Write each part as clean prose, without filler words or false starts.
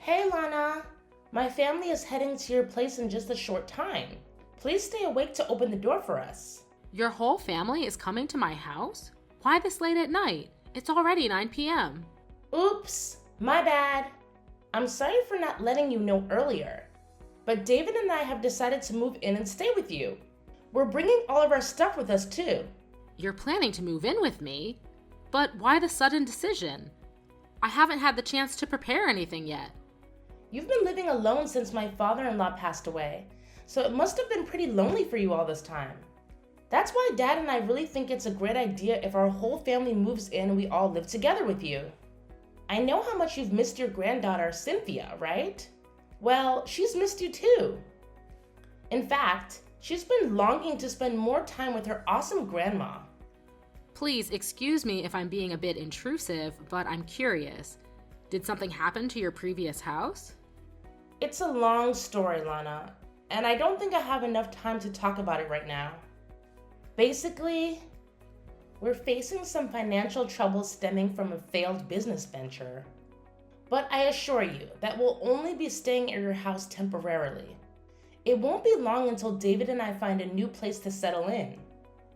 Hey Lana, my family is heading to your place in just a short time. Please stay awake to open the door for us. Your whole family is coming to my house? Why this late at night? It's already 9 p.m. Oops, my bad. I'm sorry for not letting you know earlier, but David and I have decided to move in and stay with you. We're bringing all of our stuff with us too. You're planning to move in with me? But why the sudden decision? I haven't had the chance to prepare anything yet. You've been living alone since my father-in-law passed away, so it must have been pretty lonely for you all this time. That's why Dad and I really think it's a great idea if our whole family moves in and we all live together with you. I know how much you've missed your granddaughter, Cynthia, right? Well, she's missed you too. In fact, she's been longing to spend more time with her awesome grandma. Please excuse me if I'm being a bit intrusive, but I'm curious. Did something happen to your previous house? It's a long story, Lana, and I don't think I have enough time to talk about it right now. Basically, we're facing some financial trouble stemming from a failed business venture. But I assure you that we'll only be staying at your house temporarily. It won't be long until David and I find a new place to settle in.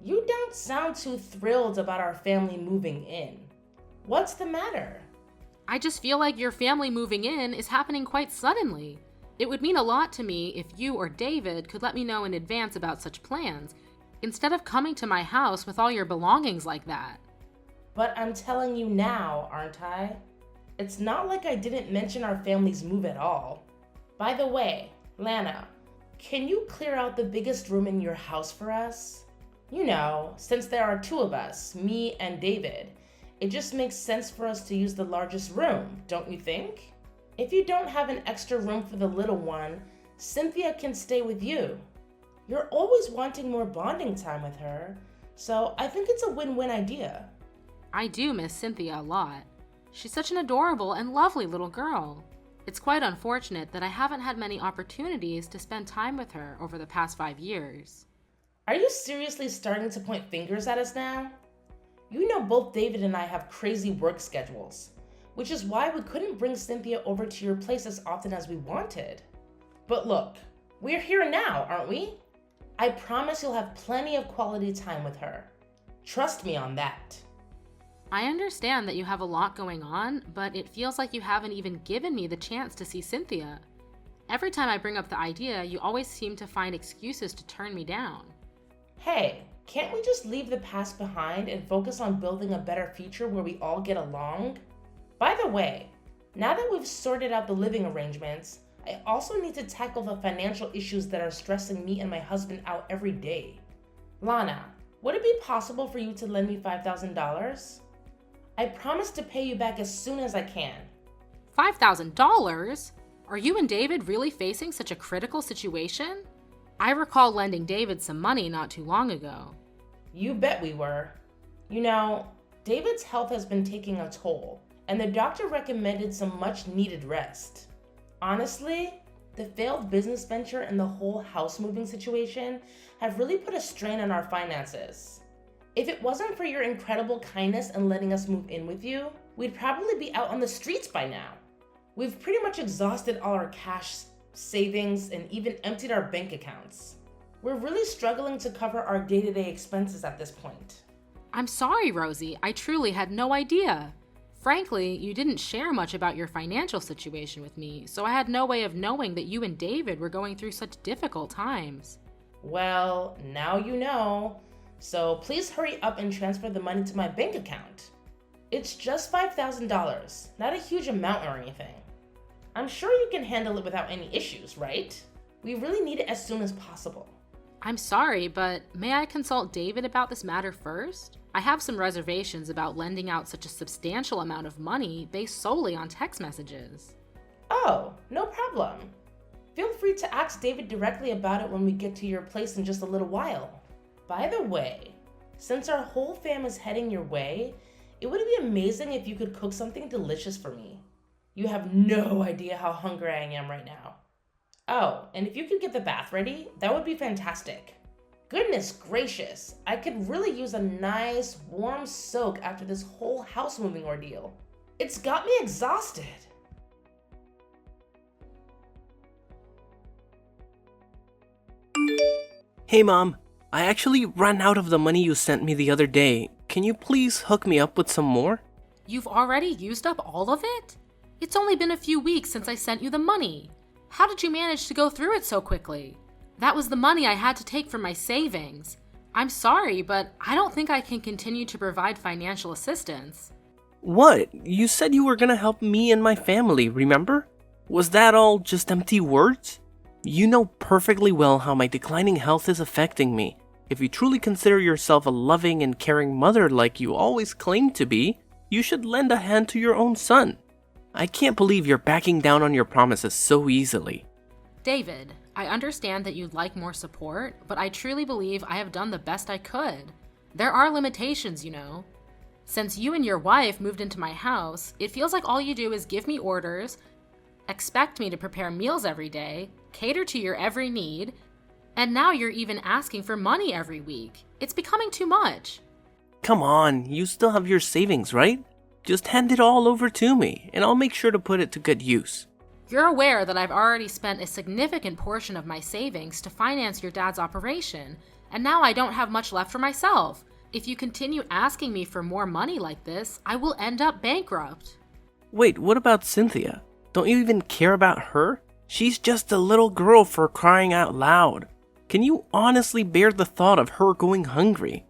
You don't sound too thrilled about our family moving in. What's the matter? I just feel like your family moving in is happening quite suddenly. It would mean a lot to me if you or David could let me know in advance about such plans, instead of coming to my house with all your belongings like that. But I'm telling you now, aren't I? It's not like I didn't mention our family's move at all. By the way, Lana, can you clear out the biggest room in your house for us? You know, since there are two of us, me and David, it just makes sense for us to use the largest room, don't you think? If you don't have an extra room for the little one, Cynthia can stay with you. You're always wanting more bonding time with her, so I think it's a win-win idea. I do miss Cynthia a lot. She's such an adorable and lovely little girl. It's quite unfortunate that I haven't had many opportunities to spend time with her over the past 5 years. Are you seriously starting to point fingers at us now? You know both David and I have crazy work schedules, which is why we couldn't bring Cynthia over to your place as often as we wanted. But look, we're here now, aren't we? I promise you'll have plenty of quality time with her. Trust me on that. I understand that you have a lot going on, but it feels like you haven't even given me the chance to see Cynthia. Every time I bring up the idea, you always seem to find excuses to turn me down. Hey, can't we just leave the past behind and focus on building a better future where we all get along? By the way, now that we've sorted out the living arrangements, I also need to tackle the financial issues that are stressing me and my husband out every day. Lana, would it be possible for you to lend me $5,000? I promise to pay you back as soon as I can. $5,000? Are you and David really facing such a critical situation? I recall lending David some money not too long ago. You bet we were. You know, David's health has been taking a toll, and the doctor recommended some much needed rest. Honestly, the failed business venture and the whole house moving situation have really put a strain on our finances. If it wasn't for your incredible kindness in letting us move in with you, we'd probably be out on the streets by now. We've pretty much exhausted all our cash savings and even emptied our bank accounts. We're really struggling to cover our day-to-day expenses at this point. I'm sorry, Rosie. I truly had no idea. Frankly, you didn't share much about your financial situation with me, so I had no way of knowing that you and David were going through such difficult times. Well, now you know. So please hurry up and transfer the money to my bank account. It's just $5,000, not a huge amount or anything. I'm sure you can handle it without any issues, right? We really need it as soon as possible. I'm sorry, but may I consult David about this matter first? I have some reservations about lending out such a substantial amount of money based solely on text messages. Oh, no problem. Feel free to ask David directly about it when we get to your place in just a little while. By the way, since our whole fam is heading your way, it would be amazing if you could cook something delicious for me. You have no idea how hungry I am right now. Oh, and if you could get the bath ready, that would be fantastic. Goodness gracious, I could really use a nice warm soak after this whole house moving ordeal. It's got me exhausted. Hey Mom, I actually ran out of the money you sent me the other day. Can you please hook me up with some more? You've already used up all of it? It's only been a few weeks since I sent you the money. How did you manage to go through it so quickly? That was the money I had to take from my savings. I'm sorry, but I don't think I can continue to provide financial assistance. What? You said you were gonna help me and my family, remember? Was that all just empty words? You know perfectly well how my declining health is affecting me. If you truly consider yourself a loving and caring mother like you always claimed to be, you should lend a hand to your own son. I can't believe you're backing down on your promises so easily. David, I understand that you'd like more support, but I truly believe I have done the best I could. There are limitations, you know. Since you and your wife moved into my house, it feels like all you do is give me orders, expect me to prepare meals every day, cater to your every need, and now you're even asking for money every week. It's becoming too much. Come on, you still have your savings, right? Just hand it all over to me, and I'll make sure to put it to good use. You're aware that I've already spent a significant portion of my savings to finance your dad's operation, and now I don't have much left for myself. If you continue asking me for more money like this, I will end up bankrupt. Wait, what about Cynthia? Don't you even care about her? She's just a little girl, for crying out loud. Can you honestly bear the thought of her going hungry?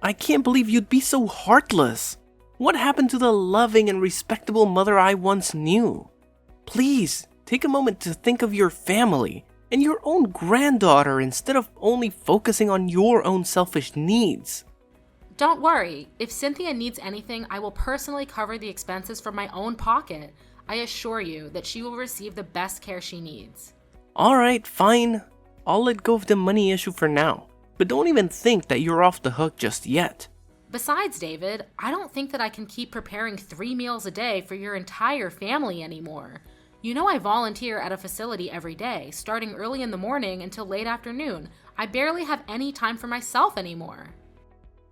I can't believe you'd be so heartless. What happened to the loving and respectable mother I once knew? Please, take a moment to think of your family and your own granddaughter instead of only focusing on your own selfish needs. Don't worry, if Cynthia needs anything, I will personally cover the expenses from my own pocket. I assure you that she will receive the best care she needs. Alright, fine. I'll let go of the money issue for now. But don't even think that you're off the hook just yet. Besides, David, I don't think that I can keep preparing 3 meals a day for your entire family anymore. You know I volunteer at a facility every day, starting early in the morning until late afternoon. I barely have any time for myself anymore.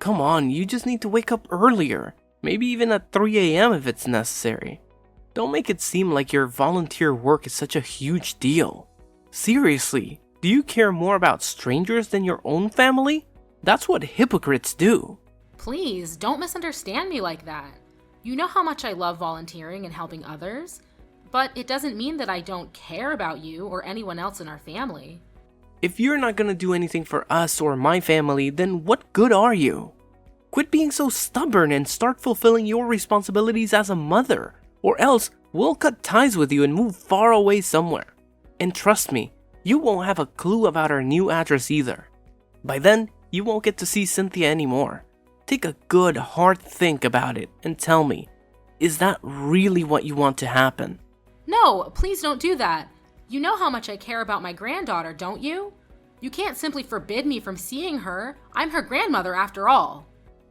Come on, you just need to wake up earlier. Maybe even at 3 a.m. if it's necessary. Don't make it seem like your volunteer work is such a huge deal. Seriously, do you care more about strangers than your own family? That's what hypocrites do. Please, don't misunderstand me like that. You know how much I love volunteering and helping others, but it doesn't mean that I don't care about you or anyone else in our family. If you're not gonna do anything for us or my family, then what good are you? Quit being so stubborn and start fulfilling your responsibilities as a mother, or else we'll cut ties with you and move far away somewhere. And trust me, you won't have a clue about our new address either. By then, you won't get to see Cynthia anymore. Take a good, hard think about it and tell me, is that really what you want to happen? No, please don't do that. You know how much I care about my granddaughter, don't you? You can't simply forbid me from seeing her. I'm her grandmother after all.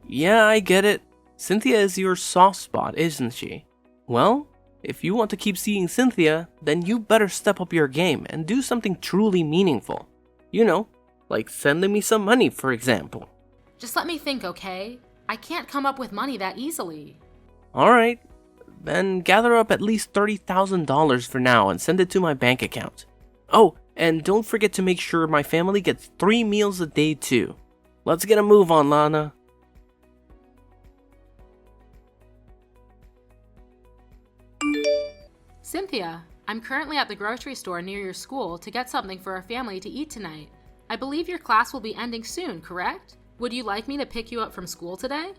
Yeah, I get it. Cynthia is your soft spot, isn't she? Well, if you want to keep seeing Cynthia, then you better step up your game and do something truly meaningful. You know, like sending me some money, for example. Just let me think, okay? I can't come up with money that easily. Alright, then gather up at least $30,000 for now and send it to my bank account. Oh, and don't forget to make sure my family gets 3 meals a day too. Let's get a move on, Lana. Cynthia, I'm currently at the grocery store near your school to get something for our family to eat tonight. I believe your class will be ending soon, correct? Would you like me to pick you up from school today?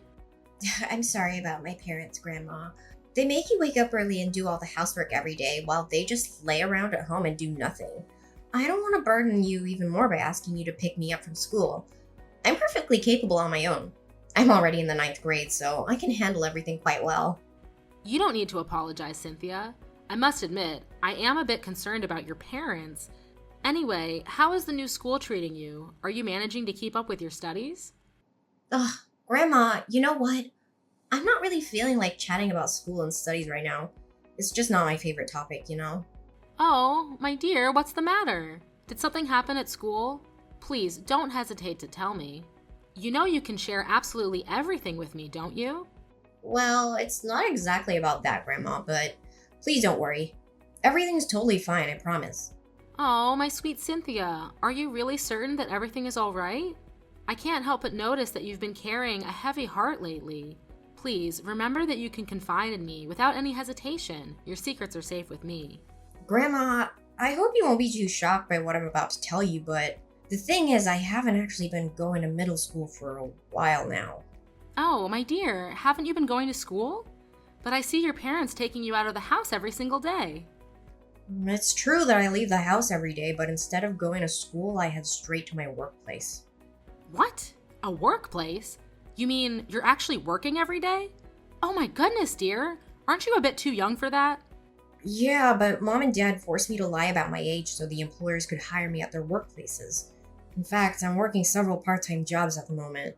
I'm sorry about my parents, Grandma. They make you wake up early and do all the housework every day while they just lay around at home and do nothing. I don't want to burden you even more by asking you to pick me up from school. I'm perfectly capable on my own. I'm already in the 9th grade, so I can handle everything quite well. You don't need to apologize, Cynthia. I must admit, I am a bit concerned about your parents. Anyway, how is the new school treating you? Are you managing to keep up with your studies? Ugh, Grandma, you know what? I'm not really feeling like chatting about school and studies right now. It's just not my favorite topic, you know? Oh, my dear, what's the matter? Did something happen at school? Please, don't hesitate to tell me. You know you can share absolutely everything with me, don't you? Well, it's not exactly about that, Grandma, but please don't worry. Everything's totally fine, I promise. Oh, my sweet Cynthia, are you really certain that everything is all right? I can't help but notice that you've been carrying a heavy heart lately. Please, remember that you can confide in me without any hesitation. Your secrets are safe with me. Grandma, I hope you won't be too shocked by what I'm about to tell you, but the thing is, I haven't actually been going to middle school for a while now. Oh, my dear, haven't you been going to school? But I see your parents taking you out of the house every single day. It's true that I leave the house every day, but instead of going to school, I head straight to my workplace. What? A workplace? You mean you're actually working every day? Oh my goodness, dear. Aren't you a bit too young for that? Yeah, but Mom and Dad forced me to lie about my age so the employers could hire me at their workplaces. In fact, I'm working several part-time jobs at the moment.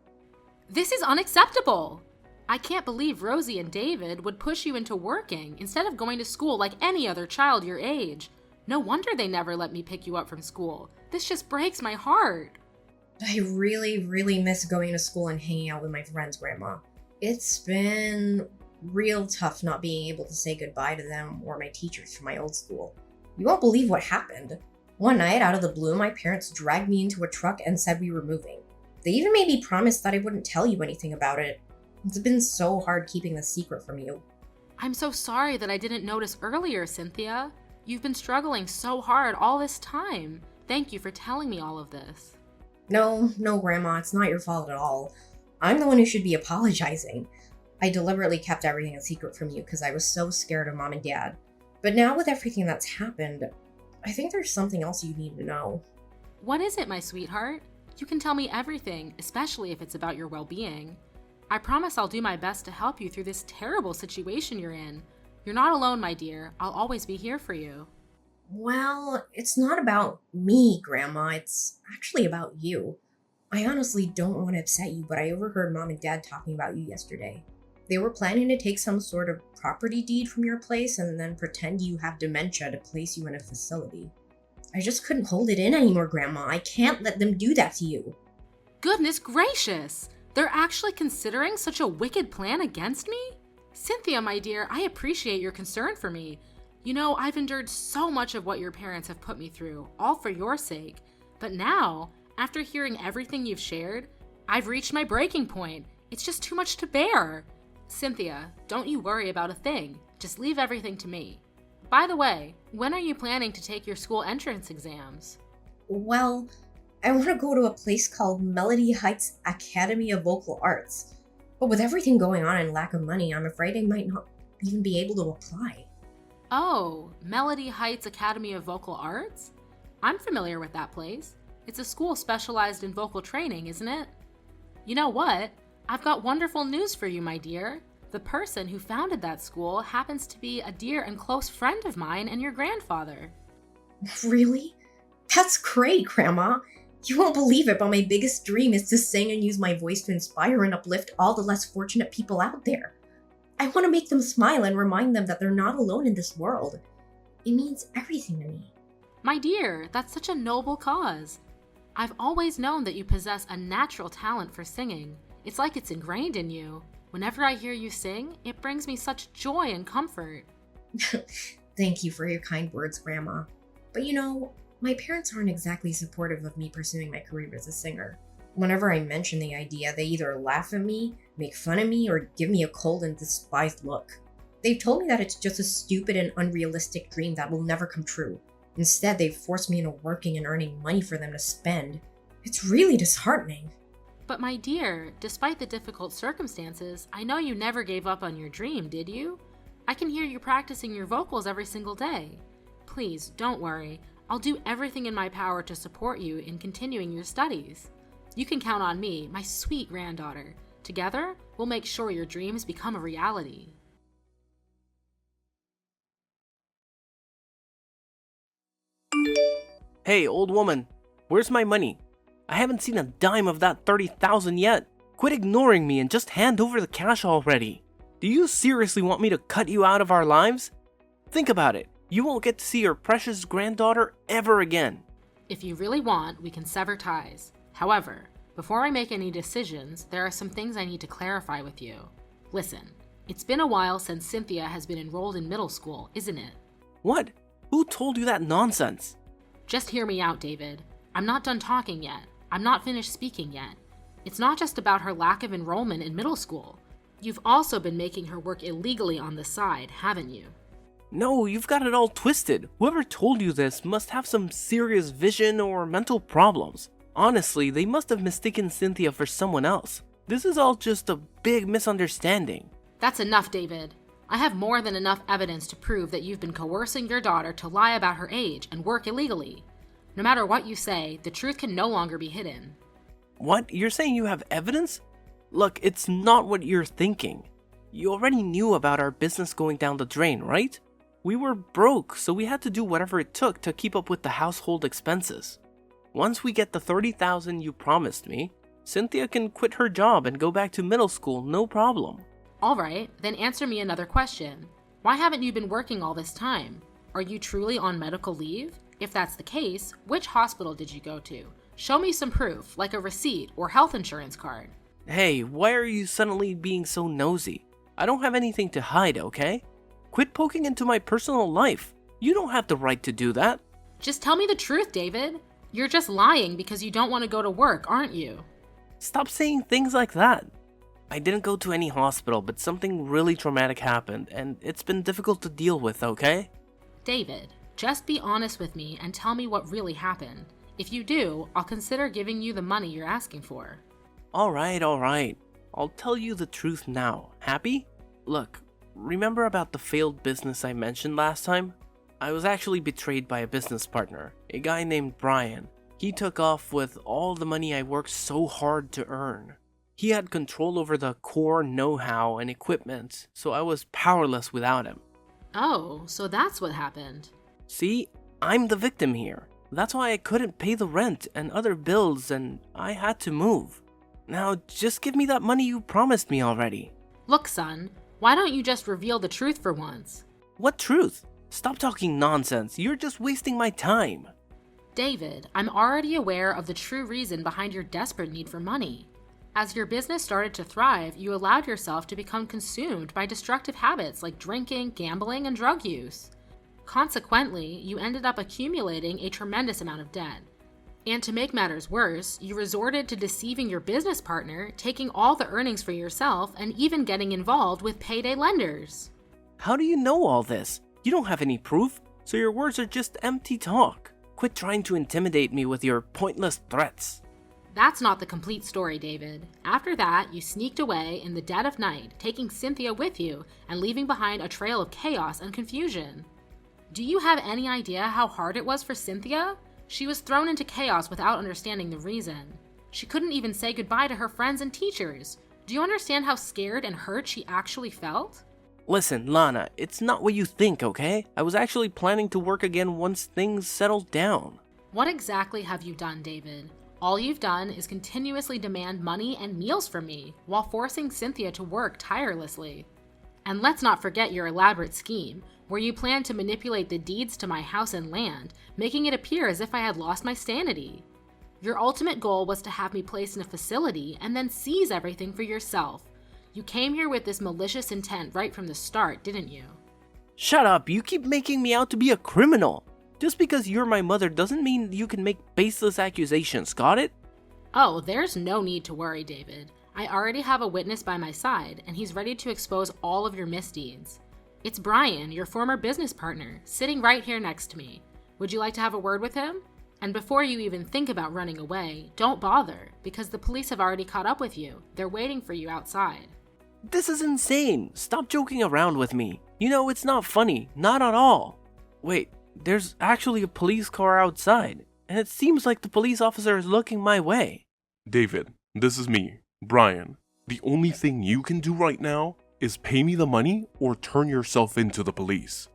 This is unacceptable. I can't believe Rosie and David would push you into working instead of going to school like any other child your age. No wonder they never let me pick you up from school. This just breaks my heart. I really miss going to school and hanging out with my friends, Grandma. It's been real tough not being able to say goodbye to them or my teachers from my old school. You won't believe what happened. One night, out of the blue, my parents dragged me into a truck and said we were moving. They even made me promise that I wouldn't tell you anything about it. It's been so hard keeping the secret from you. I'm so sorry that I didn't notice earlier, Cynthia. You've been struggling so hard all this time. Thank you for telling me all of this. No, Grandma, it's not your fault at all. I'm the one who should be apologizing. I deliberately kept everything a secret from you because I was so scared of Mom and Dad. But now with everything that's happened, I think there's something else you need to know. What is it, my sweetheart? You can tell me everything, especially if it's about your well-being. I promise I'll do my best to help you through this terrible situation you're in. You're not alone, my dear. I'll always be here for you. Well, it's not about me, Grandma. It's actually about you. I honestly don't want to upset you, but I overheard Mom and Dad talking about you yesterday. They were planning to take some sort of property deed from your place and then pretend you have dementia to place you in a facility. I just couldn't hold it in anymore, Grandma. I can't let them do that to you. Goodness gracious! They're actually considering such a wicked plan against me? Cynthia, my dear, I appreciate your concern for me. You know, I've endured so much of what your parents have put me through, all for your sake. But now, after hearing everything you've shared, I've reached my breaking point. It's just too much to bear. Cynthia, don't you worry about a thing. Just leave everything to me. By the way, when are you planning to take your school entrance exams? Well, I want to go to a place called Melody Heights Academy of Vocal Arts. But with everything going on and lack of money, I'm afraid I might not even be able to apply. Oh, Melody Heights Academy of Vocal Arts? I'm familiar with that place. It's a school specialized in vocal training, isn't it? You know what? I've got wonderful news for you, my dear. The person who founded that school happens to be a dear and close friend of mine and your grandfather. Really? That's great, Grandma. You won't believe it, but my biggest dream is to sing and use my voice to inspire and uplift all the less fortunate people out there. I want to make them smile and remind them that they're not alone in this world. It means everything to me. My dear, that's such a noble cause. I've always known that you possess a natural talent for singing. It's like it's ingrained in you. Whenever I hear you sing, it brings me such joy and comfort. Thank you for your kind words, Grandma. But you know, my parents aren't exactly supportive of me pursuing my career as a singer. Whenever I mention the idea, they either laugh at me, make fun of me, or give me a cold and despised look. They've told me that it's just a stupid and unrealistic dream that will never come true. Instead, they've forced me into working and earning money for them to spend. It's really disheartening. But my dear, despite the difficult circumstances, I know you never gave up on your dream, did you? I can hear you practicing your vocals every single day. Please, don't worry. I'll do everything in my power to support you in continuing your studies. You can count on me, my sweet granddaughter. Together, we'll make sure your dreams become a reality. Hey, old woman, where's my money? I haven't seen a dime of that 30,000 yet. Quit ignoring me and just hand over the cash already. Do you seriously want me to cut you out of our lives? Think about it. You won't get to see your precious granddaughter ever again. If you really want, we can sever ties. However, before I make any decisions, there are some things I need to clarify with you. Listen, it's been a while since Cynthia has been enrolled in middle school, isn't it? What? Who told you that nonsense? Just hear me out, David. I'm not done talking yet. I'm not finished speaking yet. It's not just about her lack of enrollment in middle school. You've also been making her work illegally on the side, haven't you? No, you've got it all twisted. Whoever told you this must have some serious vision or mental problems. Honestly, they must have mistaken Cynthia for someone else. This is all just a big misunderstanding. That's enough, David. I have more than enough evidence to prove that you've been coercing your daughter to lie about her age and work illegally. No matter what you say, the truth can no longer be hidden. What? You're saying you have evidence? Look, it's not what you're thinking. You already knew about our business going down the drain, right? We were broke, so we had to do whatever it took to keep up with the household expenses. Once we get the $30,000 you promised me, Cynthia can quit her job and go back to middle school, no problem. All right, then answer me another question. Why haven't you been working all this time? Are you truly on medical leave? If that's the case, which hospital did you go to? Show me some proof, like a receipt or health insurance card. Hey, why are you suddenly being so nosy? I don't have anything to hide, okay? Quit poking into my personal life. You don't have the right to do that. Just tell me the truth, David. You're just lying because you don't want to go to work, aren't you? Stop saying things like that. I didn't go to any hospital, but something really traumatic happened, and it's been difficult to deal with, okay? David, just be honest with me and tell me what really happened. If you do, I'll consider giving you the money you're asking for. Alright. I'll tell you the truth now. Happy? Look, remember about the failed business I mentioned last time? I was actually betrayed by a business partner, a guy named Brian. He took off with all the money I worked so hard to earn. He had control over the core know-how and equipment, so I was powerless without him. Oh, so that's what happened. See, I'm the victim here. That's why I couldn't pay the rent and other bills, and I had to move. Now, just give me that money you promised me already. Look, son, why don't you just reveal the truth for once? What truth? Stop talking nonsense. You're just wasting my time. David, I'm already aware of the true reason behind your desperate need for money. As your business started to thrive, you allowed yourself to become consumed by destructive habits like drinking, gambling, and drug use. Consequently, you ended up accumulating a tremendous amount of debt. And to make matters worse, you resorted to deceiving your business partner, taking all the earnings for yourself, and even getting involved with payday lenders. How do you know all this? You don't have any proof, so your words are just empty talk. Quit trying to intimidate me with your pointless threats. That's not the complete story, David. After that, you sneaked away in the dead of night, taking Cynthia with you and leaving behind a trail of chaos and confusion. Do you have any idea how hard it was for Cynthia? She was thrown into chaos without understanding the reason. She couldn't even say goodbye to her friends and teachers. Do you understand how scared and hurt she actually felt? Listen, Lana, it's not what you think, okay? I was actually planning to work again once things settled down. What exactly have you done, David? All you've done is continuously demand money and meals from me, while forcing Cynthia to work tirelessly. And let's not forget your elaborate scheme, where you planned to manipulate the deeds to my house and land, making it appear as if I had lost my sanity. Your ultimate goal was to have me placed in a facility and then seize everything for yourself. You came here with this malicious intent right from the start, didn't you? Shut up, you keep making me out to be a criminal. Just because you're my mother doesn't mean you can make baseless accusations, got it? Oh, there's no need to worry, David. I already have a witness by my side, and he's ready to expose all of your misdeeds. It's Brian, your former business partner, sitting right here next to me. Would you like to have a word with him? And before you even think about running away, don't bother, because the police have already caught up with you. They're waiting for you outside. This is insane. Stop joking around with me. You know, it's not funny. Not at all. Wait, there's actually a police car outside, and it seems like the police officer is looking my way. David, this is me, Brian. The only thing you can do right now is pay me the money or turn yourself into the police.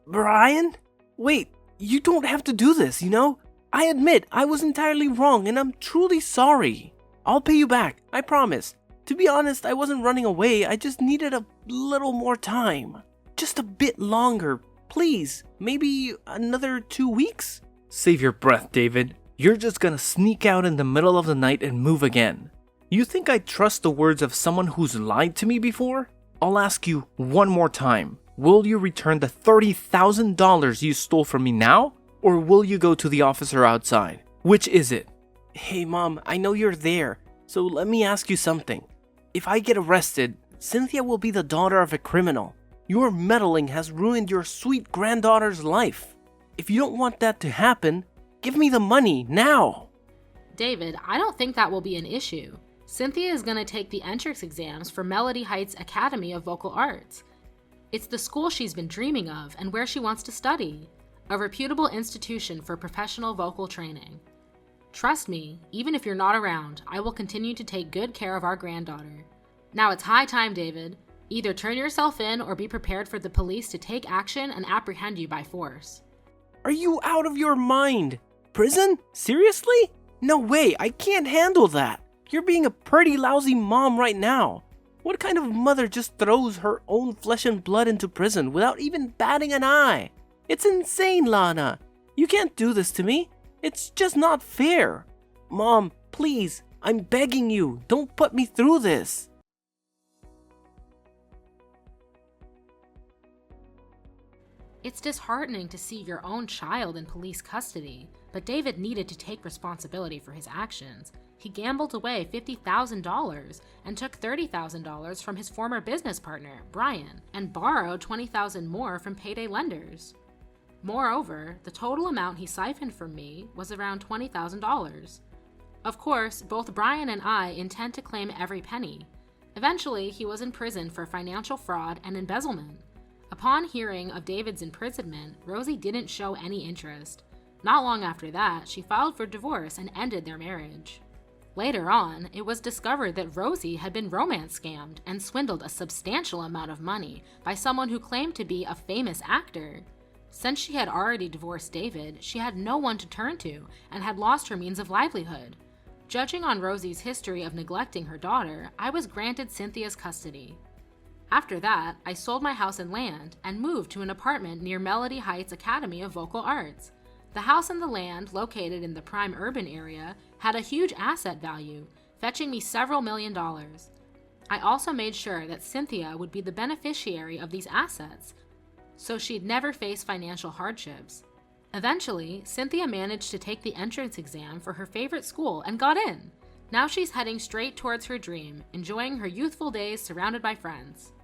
Brian? Wait, you don't have to do this, you know? I admit I was entirely wrong, and I'm truly sorry. I'll pay you back, I promise. To be honest, I wasn't running away, I just needed a little more time. Just a bit longer, please. Maybe another 2 weeks? Save your breath, David. You're just gonna sneak out in the middle of the night and move again. You think I trust the words of someone who's lied to me before? I'll ask you one more time. Will you return the $30,000 you stole from me now? Or will you go to the officer outside? Which is it? Hey Mom, I know you're there, so let me ask you something. If I get arrested, Cynthia will be the daughter of a criminal. Your meddling has ruined your sweet granddaughter's life. If you don't want that to happen, give me the money now. David, I don't think that will be an issue. Cynthia is going to take the entrance exams for Melody Heights Academy of Vocal Arts. It's the school she's been dreaming of and where she wants to study, a reputable institution for professional vocal training. Trust me, even if you're not around, I will continue to take good care of our granddaughter. Now it's high time, David. Either turn yourself in or be prepared for the police to take action and apprehend you by force. Are you out of your mind? Prison? Seriously? No way, I can't handle that. You're being a pretty lousy mom right now. What kind of mother just throws her own flesh and blood into prison without even batting an eye? It's insane, Lana. You can't do this to me. It's just not fair. Mom, please, I'm begging you, don't put me through this. It's disheartening to see your own child in police custody, but David needed to take responsibility for his actions. He gambled away $50,000 and took $30,000 from his former business partner, Brian, and borrowed $20,000 more from payday lenders. Moreover, the total amount he siphoned from me was around $20,000. Of course, both Brian and I intend to claim every penny. Eventually, he was in prison for financial fraud and embezzlement. Upon hearing of David's imprisonment, Rosie didn't show any interest. Not long after that, she filed for divorce and ended their marriage. Later on, it was discovered that Rosie had been romance scammed and swindled a substantial amount of money by someone who claimed to be a famous actor. Since she had already divorced David, she had no one to turn to and had lost her means of livelihood. Judging on Rosie's history of neglecting her daughter, I was granted Cynthia's custody. After that, I sold my house and land and moved to an apartment near Melody Heights Academy of Vocal Arts. The house and the land, located in the prime urban area, had a huge asset value, fetching me several $1,000,000. I also made sure that Cynthia would be the beneficiary of these assets, so she'd never face financial hardships. Eventually, Cynthia managed to take the entrance exam for her favorite school and got in. Now she's heading straight towards her dream, enjoying her youthful days surrounded by friends.